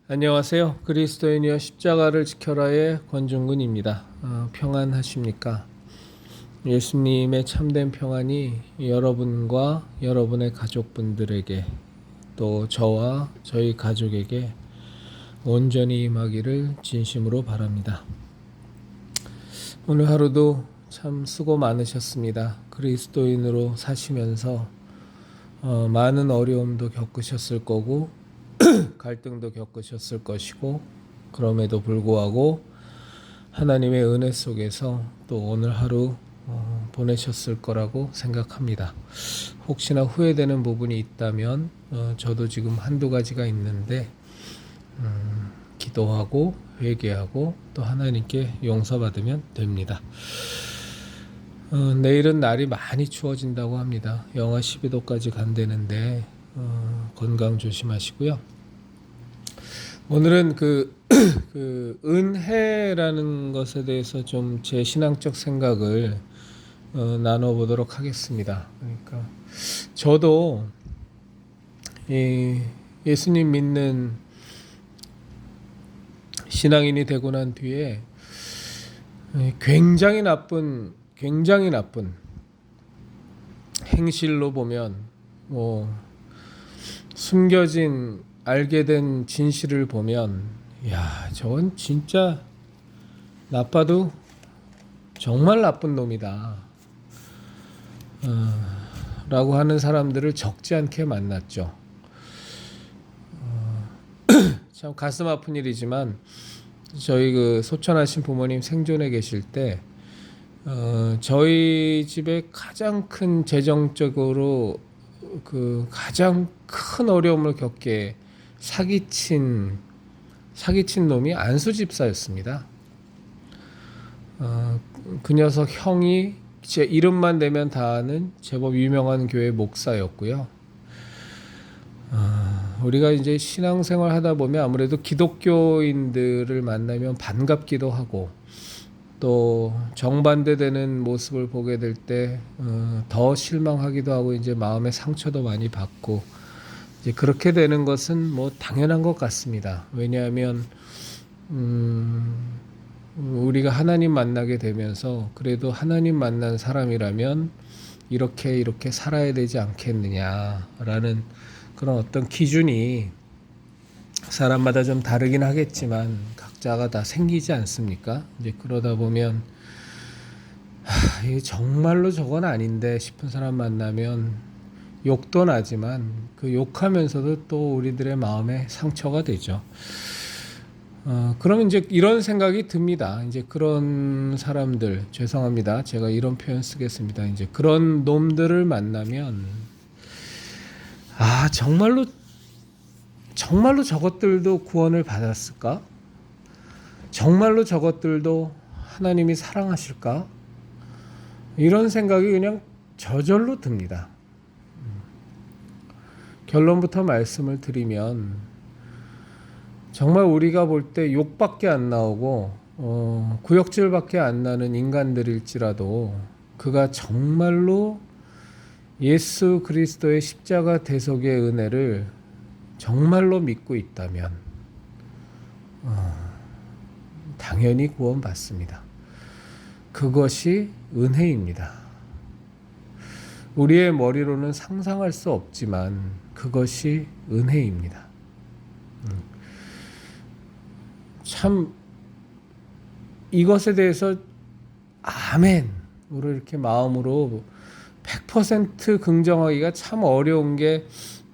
안녕하세요. 그리스도인이여 십자가를 지켜라의 권중근입니다. 평안하십니까? 예수님의 참된 평안이 여러분과 여러분의 가족분들에게 또 저와 저희 가족에게 온전히 임하기를 진심으로 바랍니다. 오늘 하루도 참 수고 많으셨습니다. 그리스도인으로 사시면서 많은 어려움도 겪으셨을 거고 갈등도 겪으셨을 것이고, 그럼에도 불구하고 하나님의 은혜 속에서 또 오늘 하루 보내셨을 거라고 생각합니다. 혹시나 후회되는 부분이 있다면 저도 지금 한두 가지가 있는데 기도하고 회개하고 또 하나님께 용서받으면 됩니다. 내일은 날이 많이 추워진다고 합니다. 영하 12도까지 간다는데 건강 조심하시고요. 오늘은 그 은혜라는 것에 대해서 좀 제 신앙적 생각을 나눠보도록 하겠습니다. 그러니까 저도 예수님 믿는 신앙인이 되고 난 뒤에 굉장히 나쁜 행실로 보면 숨겨진 알게 된 진실을 보면 저건 진짜 나빠도 정말 나쁜 놈이다 라고 하는 사람들을 적지 않게 만났죠. 참 가슴 아픈 일이지만 저희 그 소천하신 부모님 생존해 계실 때 저희 집에 가장 큰 재정적으로 가장 큰 어려움을 겪게 사기친 놈이 안수 집사였습니다. 그 녀석 형이 제 이름만 대면 다 아는 제법 유명한 교회 목사였고요. 우리가 이제 신앙생활 하다 보면 아무래도 기독교인들을 만나면 반갑기도 하고 또 정반대되는 모습을 보게 될 때 더 실망하기도 하고 이제 마음의 상처도 많이 받고 이제 그렇게 되는 것은 뭐 당연한 것 같습니다. 왜냐하면 우리가 하나님 만나게 되면서 그래도 하나님 만난 사람이라면 이렇게 살아야 되지 않겠느냐라는 그런 어떤 기준이 사람마다 좀 다르긴 하겠지만 각자가 다 생기지 않습니까? 이제 그러다 보면 이게 정말로 저건 아닌데 싶은 사람 만나면 욕도 나지만 그 욕하면서도 또 우리들의 마음에 상처가 되죠. 그러면 이제 이런 생각이 듭니다. 이제 그런 사람들, 죄송합니다. 제가 이런 표현 쓰겠습니다. 이제 그런 놈들을 만나면 정말로 저것들도 구원을 받았을까? 정말로 저것들도 하나님이 사랑하실까? 이런 생각이 그냥 저절로 듭니다. 결론부터 말씀을 드리면 정말 우리가 볼 때 욕밖에 안 나오고 구역질밖에 안 나는 인간들일지라도 그가 정말로 예수 그리스도의 십자가 대속의 은혜를 정말로 믿고 있다면 당연히 구원받습니다. 그것이 은혜입니다. 우리의 머리로는 상상할 수 없지만 그것이 은혜입니다. 참 이것에 대해서 아멘으로 이렇게 마음으로 100% 긍정하기가 참 어려운 게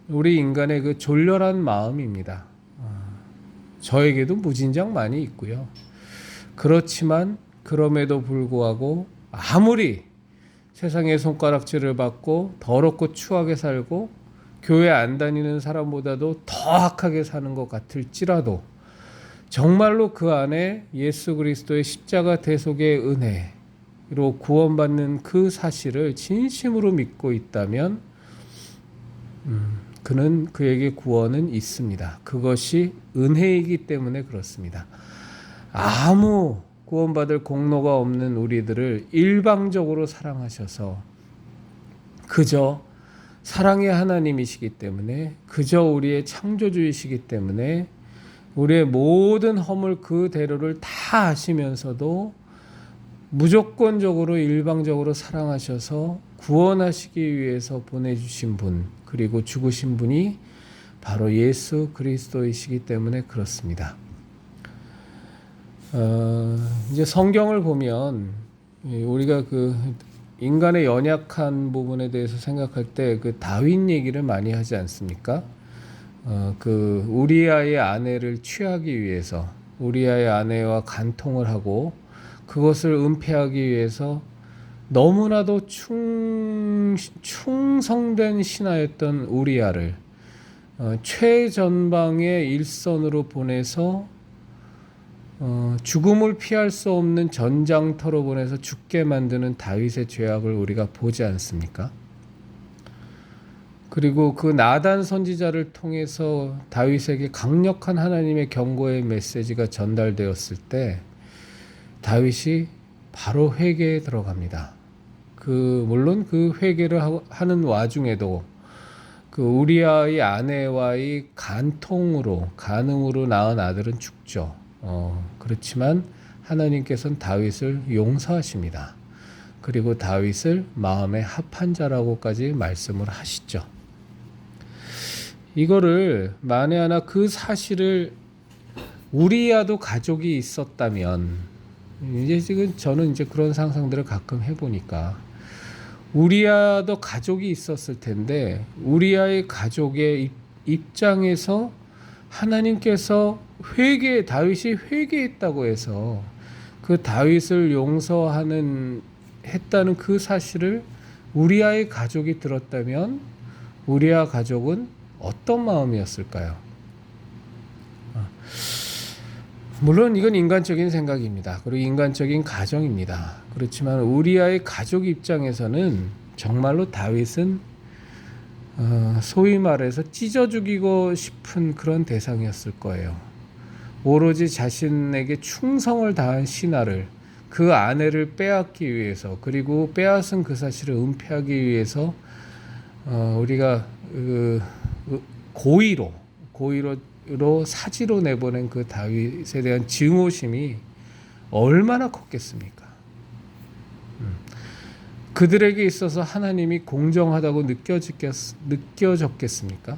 우리 인간의 그 졸렬한 마음입니다. 저에게도 무진장 많이 있고요. 그렇지만 그럼에도 불구하고 아무리 세상에 손가락질을 받고 더럽고 추하게 살고 교회 안 다니는 사람보다도 더 악하게 사는 것 같을지라도 정말로 그 안에 예수 그리스도의 십자가 대속의 은혜로 구원받는 그 사실을 진심으로 믿고 있다면 그에게 구원은 있습니다. 그것이 은혜이기 때문에 그렇습니다. 아무 구원받을 공로가 없는 우리들을 일방적으로 사랑하셔서 그저 사랑의 하나님이시기 때문에 그저 우리의 창조주이시기 때문에 우리의 모든 허물 그대로를 다 아시면서도 무조건적으로 일방적으로 사랑하셔서 구원하시기 위해서 보내주신 분, 그리고 죽으신 분이 바로 예수 그리스도이시기 때문에 그렇습니다. 이제 성경을 보면 우리가 그 인간의 연약한 부분에 대해서 생각할 때 그 다윗 얘기를 많이 하지 않습니까? 그 우리아의 아내를 취하기 위해서 우리아의 아내와 간통을 하고 그것을 은폐하기 위해서 너무나도 충성된 신하였던 우리아를 최전방의 일선으로 보내서 죽음을 피할 수 없는 전장터로 보내서 죽게 만드는 다윗의 죄악을 우리가 보지 않습니까? 그리고 그 나단 선지자를 통해서 다윗에게 강력한 하나님의 경고의 메시지가 전달되었을 때 다윗이 바로 회개에 들어갑니다. 물론 그 회개를 하는 와중에도 그 우리아의 아내와의 간음으로 낳은 아들은 죽죠. 그렇지만 하나님께서는 다윗을 용서하십니다. 그리고 다윗을 마음에 합한 자라고까지 말씀을 하시죠. 이거를 만에 하나 그 사실을 우리아도 가족이 있었다면, 이제 지금 저는 이제 그런 상상들을 가끔 해보니까 우리아도 가족이 있었을 텐데 우리아의 가족의 입장에서 하나님께서 다윗이 회개했다고 해서 그 다윗을 했다는 그 사실을 우리아의 가족이 들었다면 우리아 가족은 어떤 마음이었을까요? 물론 이건 인간적인 생각입니다. 그리고 인간적인 가정입니다. 그렇지만 우리아의 가족 입장에서는 정말로 다윗은 소위 말해서 찢어 죽이고 싶은 그런 대상이었을 거예요. 오로지 자신에게 충성을 다한 신하를, 그 아내를 빼앗기 위해서, 그리고 빼앗은 그 사실을 은폐하기 위해서 우리가 고의로 사지로 내보낸 그 다윗에 대한 증오심이 얼마나 컸겠습니까? 그들에게 있어서 하나님이 공정하다고 느껴졌겠습니까?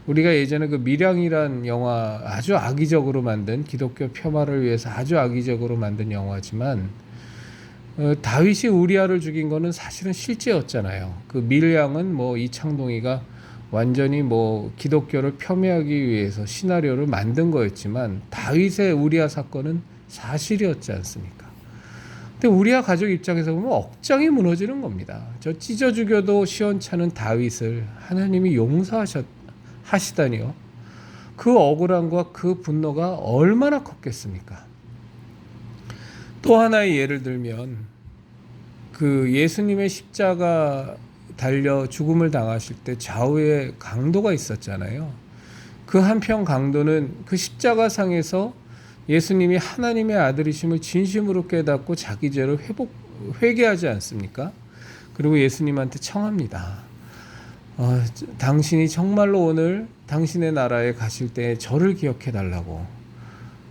우리가 예전에 그 밀양이란 영화, 아주 악의적으로 만든, 기독교 폄하를 위해서 아주 악의적으로 만든 영화지만 다윗이 우리아를 죽인 거는 사실은 실제였잖아요. 그 밀양은 이창동이가 완전히 기독교를 폄훼하기 위해서 시나리오를 만든 거였지만 다윗의 우리아 사건은 사실이었지 않습니까? 근데 우리아 가족 입장에서 보면 억장이 무너지는 겁니다. 저 찢어 죽여도 시원찮은 다윗을 하나님이 용서하시다니요. 그 억울함과 그 분노가 얼마나 컸겠습니까? 또 하나의 예를 들면 그 예수님의 십자가 달려 죽음을 당하실 때 좌우에 강도가 있었잖아요. 그 한편 강도는 그 십자가상에서 예수님이 하나님의 아들이심을 진심으로 깨닫고 자기 죄를 회개하지 않습니까? 그리고 예수님한테 청합니다. 당신이 정말로 오늘 당신의 나라에 가실 때 저를 기억해 달라고.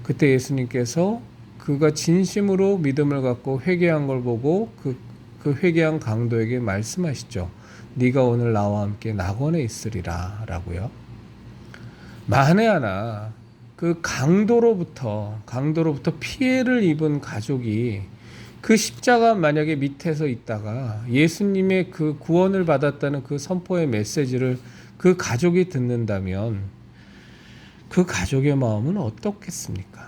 그때 예수님께서 그가 진심으로 믿음을 갖고 회개한 걸 보고 그 회개한 강도에게 말씀하시죠. 네가 오늘 나와 함께 낙원에 있으리라 라고요. 만에 하나 그 강도로부터 피해를 입은 가족이 그 십자가 만약에 밑에서 있다가 예수님의 그 구원을 받았다는 그 선포의 메시지를 그 가족이 듣는다면 그 가족의 마음은 어떻겠습니까?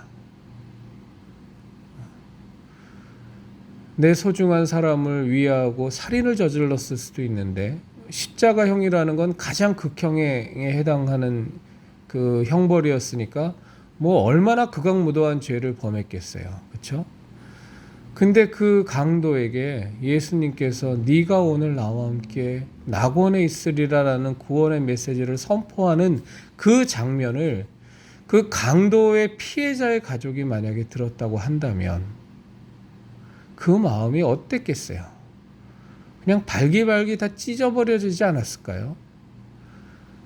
내 소중한 사람을 위하고 살인을 저질렀을 수도 있는데 십자가형이라는 건 가장 극형에 해당하는 그 형벌이었으니까 얼마나 극악무도한 죄를 범했겠어요. 그렇죠? 근데 그 강도에게 예수님께서 네가 오늘 나와 함께 낙원에 있으리라라는 구원의 메시지를 선포하는 그 장면을 그 강도의 피해자의 가족이 만약에 들었다고 한다면 그 마음이 어땠겠어요? 그냥 발기발기 다 찢어버려지지 않았을까요?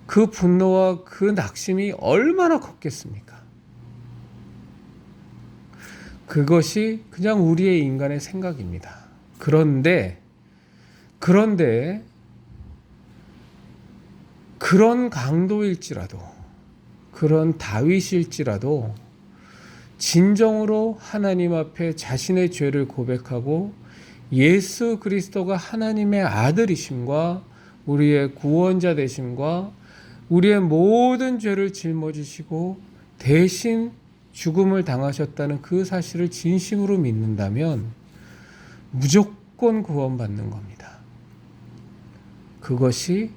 그 분노와 그 낙심이 얼마나 컸겠습니까? 그것이 그냥 우리의 인간의 생각입니다. 그런데 그런 강도일지라도, 그런 다윗일지라도 진정으로 하나님 앞에 자신의 죄를 고백하고 예수 그리스도가 하나님의 아들이심과 우리의 구원자 되심과 우리의 모든 죄를 짊어지시고 대신 죽음을 당하셨다는 그 사실을 진심으로 믿는다면 무조건 구원받는 겁니다. 그것이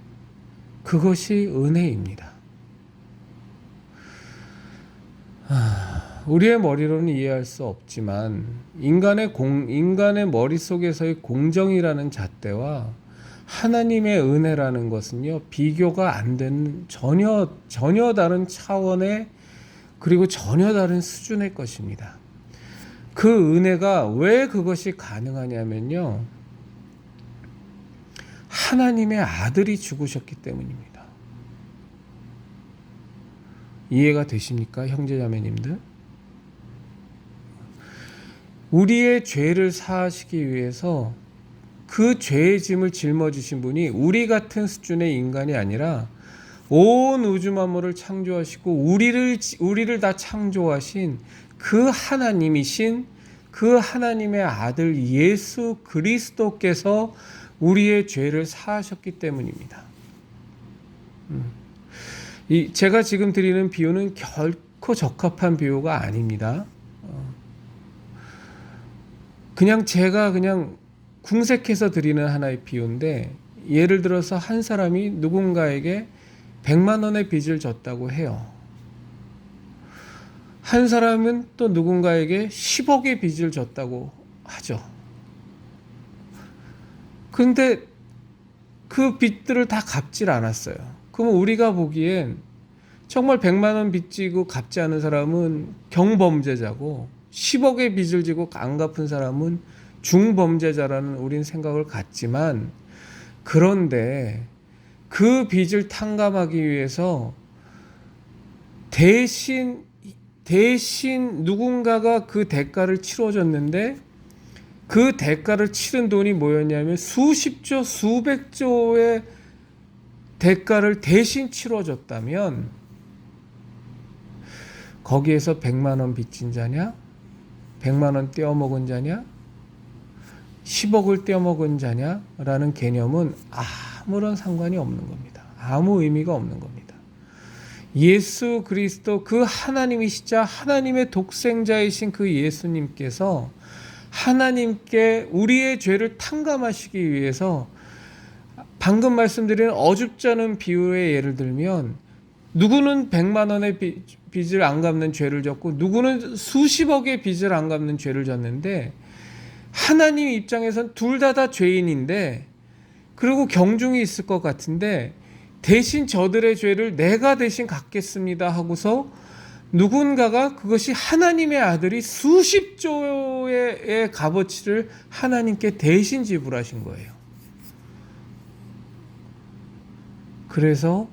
은혜입니다. 우리의 머리로는 이해할 수 없지만 인간의 머릿속에서의 공정이라는 잣대와 하나님의 은혜라는 것은요, 비교가 안 되는 전혀 다른 차원의, 그리고 전혀 다른 수준의 것입니다. 그 은혜가 왜 그것이 가능하냐면요, 하나님의 아들이 죽으셨기 때문입니다. 이해가 되십니까, 형제자매님들? 우리의 죄를 사하시기 위해서 그 죄의 짐을 짊어지신 분이 우리 같은 수준의 인간이 아니라 온 우주 만물을 창조하시고 우리를 다 창조하신 그 하나님이신 그 하나님의 아들 예수 그리스도께서 우리의 죄를 사하셨기 때문입니다. 제가 지금 드리는 비유는 결코 적합한 비유가 아닙니다. 제가 궁색해서 드리는 하나의 비유인데, 예를 들어서 한 사람이 누군가에게 100만 원의 빚을 졌다고 해요. 한 사람은 또 누군가에게 10억의 빚을 졌다고 하죠. 근데 그 빚들을 다 갚질 않았어요. 그럼 우리가 보기엔 정말 100만 원 빚 지고 갚지 않은 사람은 경범죄자고 10억의 빚을 지고 안 갚은 사람은 중범죄자라는 우린 생각을 갖지만, 그런데 그 빚을 탕감하기 위해서 대신 누군가가 그 대가를 치러줬는데, 그 대가를 치른 돈이 뭐였냐면 수십조 수백조의 대가를 대신 치러줬다면 거기에서 100만 원 빚진 자냐, 100만 원 떼어먹은 자냐, 10억을 떼어먹은 자냐라는 개념은 아무런 상관이 없는 겁니다. 아무 의미가 없는 겁니다. 예수 그리스도, 그 하나님이시자 하나님의 독생자이신 그 예수님께서 하나님께 우리의 죄를 탕감하시기 위해서, 방금 말씀드린 어줍지 않은 비유의 예를 들면, 누구는 100만 원의 빚을 안 갚는 죄를 졌고 누구는 수십억의 빚을 안 갚는 죄를 졌는데, 하나님 입장에선 둘 다 죄인인데, 그리고 경중이 있을 것 같은데, 대신 저들의 죄를 내가 대신 갚겠습니다 하고서 누군가가, 그것이 하나님의 아들이 수십조의 값어치를 하나님께 대신 지불하신 거예요. 그래서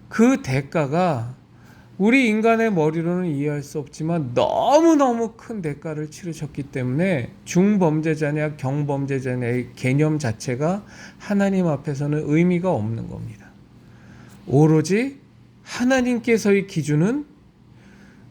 그 대가가 우리 인간의 머리로는 이해할 수 없지만 너무너무 큰 대가를 치르셨기 때문에 중범죄자냐 경범죄자냐의 개념 자체가 하나님 앞에서는 의미가 없는 겁니다. 오로지 하나님께서의 기준은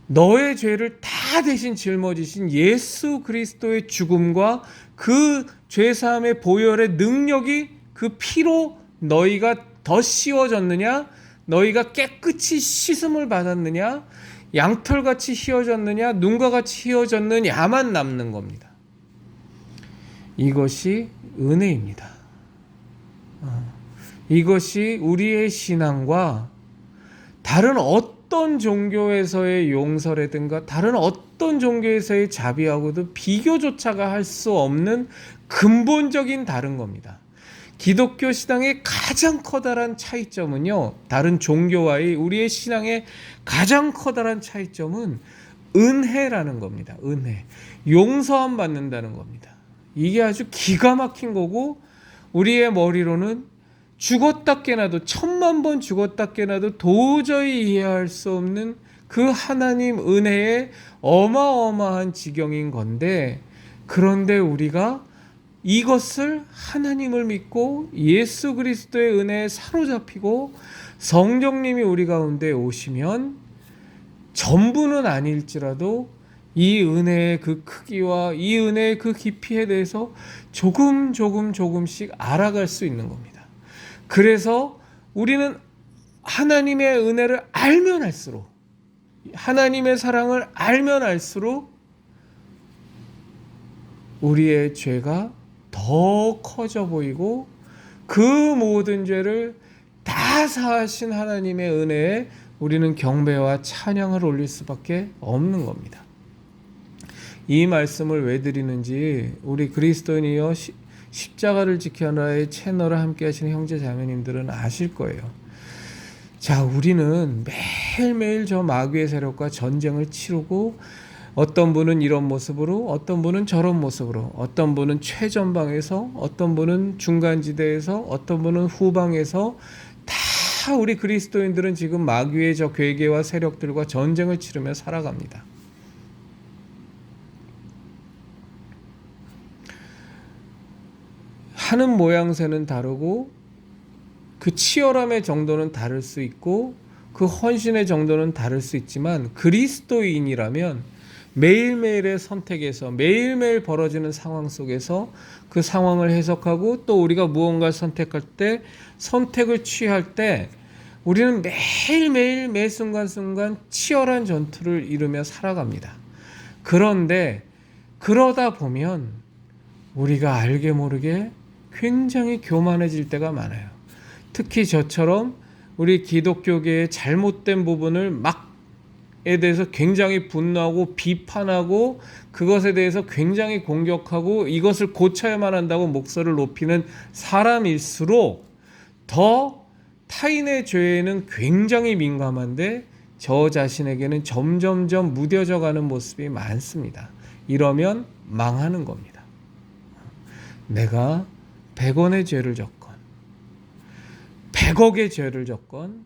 너의 죄를 다 대신 짊어지신 예수 그리스도의 죽음과 그 죄사함의 보혈의 능력이, 그 피로 너희가 더 씌워졌느냐, 너희가 깨끗이 씻음을 받았느냐, 양털같이 휘어졌느냐, 눈과 같이 휘어졌느냐만 남는 겁니다. 이것이 은혜입니다. 이것이 우리의 신앙과 다른 어떤 종교에서의 용서라든가 다른 어떤 종교에서의 자비하고도 비교조차가 할 수 없는 근본적인 다른 겁니다. 기독교 신앙의 가장 커다란 차이점은요, 다른 종교와의 우리의 신앙의 가장 커다란 차이점은 은혜라는 겁니다. 은혜. 용서함 받는다는 겁니다. 이게 아주 기가 막힌 거고, 우리의 머리로는 죽었다 깨나도 1000만 번 죽었다 깨나도 도저히 이해할 수 없는 그 하나님 은혜의 어마어마한 지경인 건데, 그런데 우리가 이것을 하나님을 믿고 예수 그리스도의 은혜에 사로잡히고 성령님이 우리 가운데 오시면 전부는 아닐지라도 이 은혜의 그 크기와 이 은혜의 그 깊이에 대해서 조금씩 알아갈 수 있는 겁니다. 그래서 우리는 하나님의 은혜를 알면 알수록, 하나님의 사랑을 알면 알수록 우리의 죄가 더 커져 보이고 그 모든 죄를 다 사하신 하나님의 은혜에 우리는 경배와 찬양을 올릴 수밖에 없는 겁니다. 이 말씀을 왜 드리는지 우리 그리스도인이여 십자가를 지켜라의 채널을 함께 하시는 형제 자매님들은 아실 거예요. 자, 우리는 매일매일 저 마귀의 세력과 전쟁을 치르고, 어떤 분은 이런 모습으로, 어떤 분은 저런 모습으로, 어떤 분은 최전방에서, 어떤 분은 중간지대에서, 어떤 분은 후방에서, 다 우리 그리스도인들은 지금 마귀의 저 괴계와 세력들과 전쟁을 치르며 살아갑니다. 하는 모양새는 다르고 그 치열함의 정도는 다를 수 있고 그 헌신의 정도는 다를 수 있지만, 그리스도인이라면 매일매일의 선택에서, 매일매일 벌어지는 상황 속에서 그 상황을 해석하고, 또 우리가 무언가를 선택할 때, 선택을 취할 때 우리는 매일매일 매 순간순간 치열한 전투를 이루며 살아갑니다. 그런데 그러다 보면 우리가 알게 모르게 굉장히 교만해질 때가 많아요. 특히 저처럼 우리 기독교계의 잘못된 부분을 막에 대해서 굉장히 분노하고 비판하고 그것에 대해서 굉장히 공격하고 이것을 고쳐야만 한다고 목소리를 높이는 사람일수록 더 타인의 죄에는 굉장히 민감한데 저 자신에게는 점점점 무뎌져 가는 모습이 많습니다. 이러면 망하는 겁니다. 내가 100원의 죄를 졌건 100억의 죄를 졌건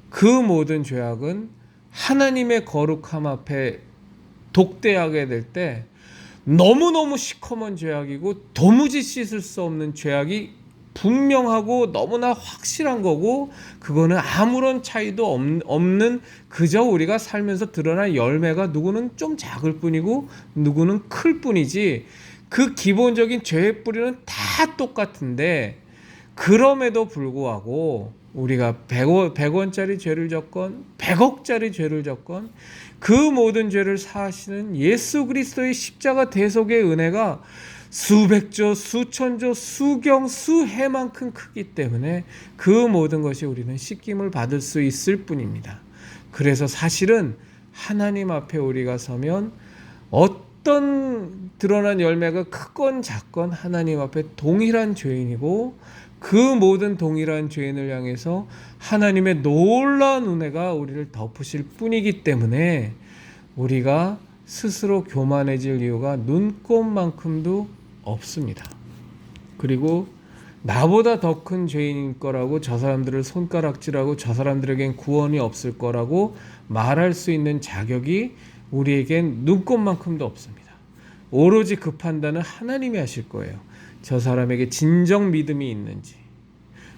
그 모든 죄악은 하나님의 거룩함 앞에 독대하게 될 때 너무너무 시커먼 죄악이고 도무지 씻을 수 없는 죄악이 분명하고 너무나 확실한 거고, 그거는 아무런 차이도 없는 그저 우리가 살면서 드러난 열매가 누구는 좀 작을 뿐이고 누구는 클 뿐이지, 그 기본적인 죄의 뿌리는 다 똑같은데, 그럼에도 불구하고 우리가 100원짜리 죄를 졌건 100억짜리 죄를 졌건 그 모든 죄를 사하시는 예수 그리스도의 십자가 대속의 은혜가 수백조, 수천조, 수경, 수해만큼 크기 때문에 그 모든 것이 우리는 씻김을 받을 수 있을 뿐입니다. 그래서 사실은 하나님 앞에 우리가 서면 어떤 드러난 열매가 크건 작건 하나님 앞에 동일한 죄인이고, 그 모든 동일한 죄인을 향해서 하나님의 놀라운 은혜가 우리를 덮으실 뿐이기 때문에 우리가 스스로 교만해질 이유가 눈꼽만큼도 없습니다. 그리고 나보다 더 큰 죄인인 거라고, 저 사람들을 손가락질하고 저 사람들에겐 구원이 없을 거라고 말할 수 있는 자격이 우리에겐 눈꼽만큼도 없습니다. 오로지 그 판단은 하나님이 하실 거예요. 저 사람에게 진정 믿음이 있는지.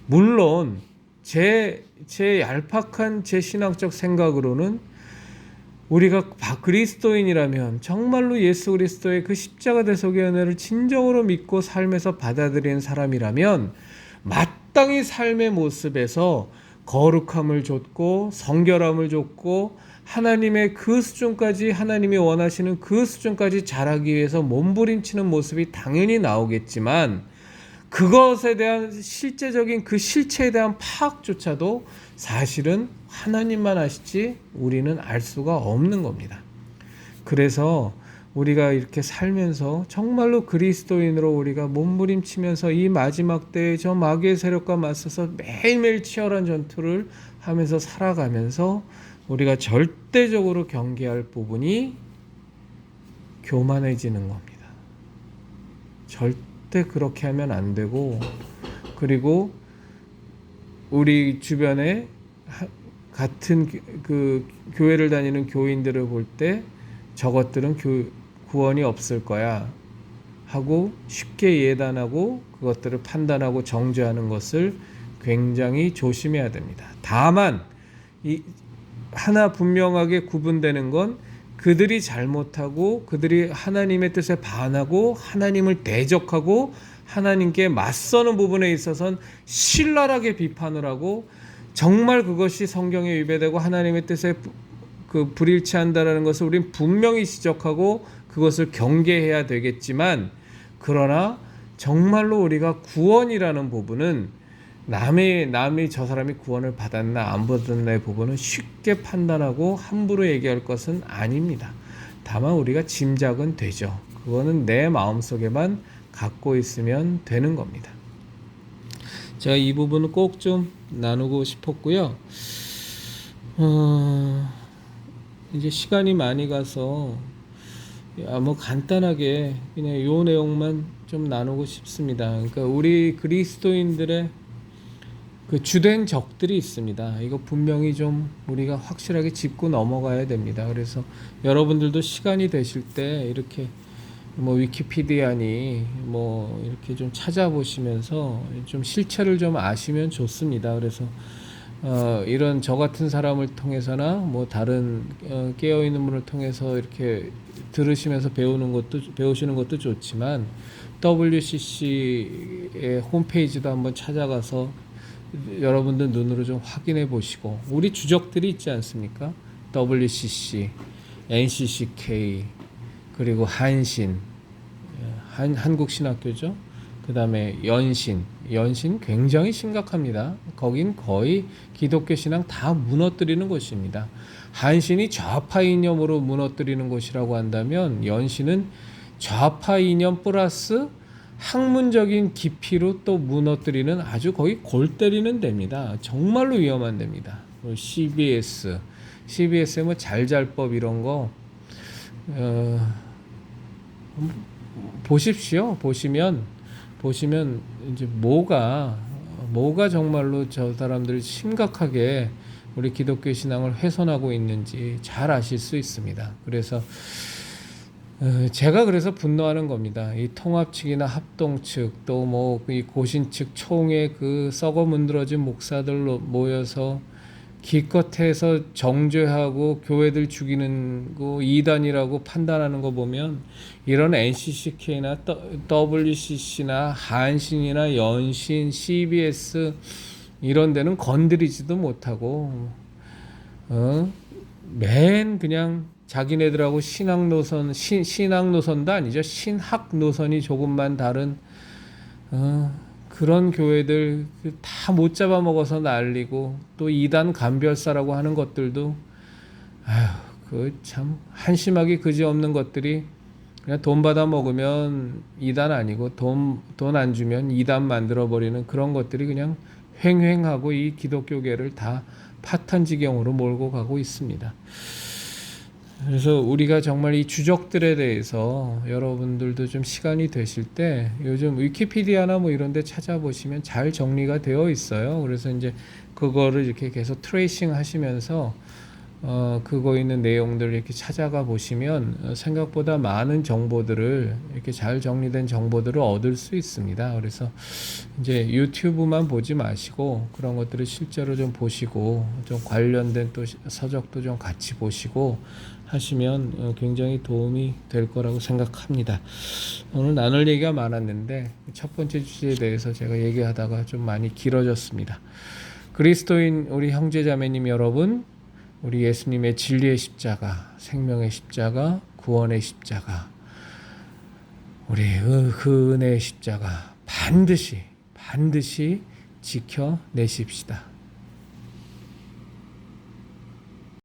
물론 제 얄팍한 제 신앙적 생각으로는 우리가 그리스도인이라면 정말로 예수 그리스도의 그 십자가 대속의 은혜를 진정으로 믿고 삶에서 받아들이는 사람이라면 마땅히 삶의 모습에서 거룩함을 좇고 성결함을 좇고 하나님의 그 수준까지, 하나님이 원하시는 그 수준까지 자라기 위해서 몸부림치는 모습이 당연히 나오겠지만, 그것에 대한 실제적인 그 실체에 대한 파악조차도 사실은 하나님만 아시지 우리는 알 수가 없는 겁니다. 그래서 우리가 이렇게 살면서 정말로 그리스도인으로 우리가 몸부림치면서 이 마지막 때에 저 마귀의 세력과 맞서서 매일매일 치열한 전투를 하면서 살아가면서 우리가 절대적으로 경계할 부분이 교만해지는 겁니다. 절대 그렇게 하면 안 되고, 그리고 우리 주변에 같은 그 교회를 다니는 교인들을 볼 때 저것들은 구원이 없을 거야 하고 쉽게 예단하고 그것들을 판단하고 정죄하는 것을 굉장히 조심해야 됩니다. 다만 이 하나 분명하게 구분되는 건 그들이 잘못하고 그들이 하나님의 뜻에 반하고 하나님을 대적하고 하나님께 맞서는 부분에 있어서는 신랄하게 비판을 하고 정말 그것이 성경에 위배되고 하나님의 뜻에 불일치한다라는 것을 우린 분명히 지적하고 그것을 경계해야 되겠지만, 그러나 정말로 우리가 구원이라는 부분은 남이 저 사람이 구원을 받았나 안 받았나의 부분은 쉽게 판단하고 함부로 얘기할 것은 아닙니다. 다만 우리가 짐작은 되죠. 그거는 내 마음속에만 갖고 있으면 되는 겁니다. 제가 이 부분은 꼭 좀 나누고 싶었고요. 이제 시간이 많이 가서 뭐 간단하게 그냥 요 내용만 좀 나누고 싶습니다. 그러니까 우리 그리스도인들의 그 주된 적들이 있습니다. 이거 분명히 좀 우리가 확실하게 짚고 넘어가야 됩니다. 그래서 여러분들도 시간이 되실 때 이렇게 뭐 위키피디아니 뭐 이렇게 좀 찾아보시면서 좀 실체를 좀 아시면 좋습니다. 그래서 이런 저 같은 사람을 통해서나 뭐 다른 깨어 있는 분을 통해서 이렇게 들으시면서 배우시는 것도 좋지만 WCC의 홈페이지도 한번 찾아가서 여러분들 눈으로 좀 확인해 보시고, 우리 주적들이 있지 않습니까? WCC, NCCK, 그리고 한신, 한국신학교죠. 그 다음에 연신 굉장히 심각합니다. 거긴 거의 기독교 신앙 다 무너뜨리는 곳입니다. 한신이 좌파 이념으로 무너뜨리는 곳이라고 한다면 연신은 좌파 이념 플러스 학문적인 깊이로 또 무너뜨리는 아주 거의 골 때리는 데입니다. 정말로 위험한 데입니다. CBS의 뭐 잘잘법 이런 거 보십시오. 보시면 이제 뭐가 정말로 저 사람들이 심각하게 우리 기독교 신앙을 훼손하고 있는지 잘 아실 수 있습니다. 그래서 제가 그래서 분노하는 겁니다. 이 통합 측이나 합동 측, 또 뭐 이 고신 측 총회 그 썩어 문드러진 목사들 모여서 기껏해서 정죄하고 교회들 죽이는 거 이단이라고 판단하는 거 보면 이런 NCCK나 WCC나 한신이나 연신, CBS 이런 데는 건드리지도 못하고 맨 그냥 자기네들하고 신앙 노선도 아니죠. 신학 노선이 조금만 다른 그런 교회들 다 못 잡아먹어서 날리고, 또 이단 간별사라고 하는 것들도 그 참 한심하기 그지없는 것들이 그냥 돈 받아 먹으면 이단 아니고 돈 안 주면 이단 만들어 버리는 그런 것들이 그냥 횡행하고 이 기독교계를 다 파탄지경으로 몰고 가고 있습니다. 그래서 우리가 정말 이 주적들에 대해서 여러분들도 좀 시간이 되실 때 요즘 위키피디아나 뭐 이런 데 찾아보시면 잘 정리가 되어 있어요. 그래서 이제 그거를 이렇게 계속 트레이싱 하시면서 그거 있는 내용들을 이렇게 찾아가 보시면 생각보다 많은 정보들을 이렇게 잘 정리된 정보들을 얻을 수 있습니다. 그래서 이제 유튜브만 보지 마시고 그런 것들을 실제로 좀 보시고 좀 관련된 또 서적도 좀 같이 보시고 하시면 굉장히 도움이 될 거라고 생각합니다. 오늘 나눌 얘기가 많았는데 첫 번째 주제에 대해서 제가 얘기하다가 좀 많이 길어졌습니다. 그리스도인 우리 형제자매님 여러분, 우리 예수님의 진리의 십자가, 생명의 십자가, 구원의 십자가, 우리 그 은혜의 십자가 반드시 지켜내십시다.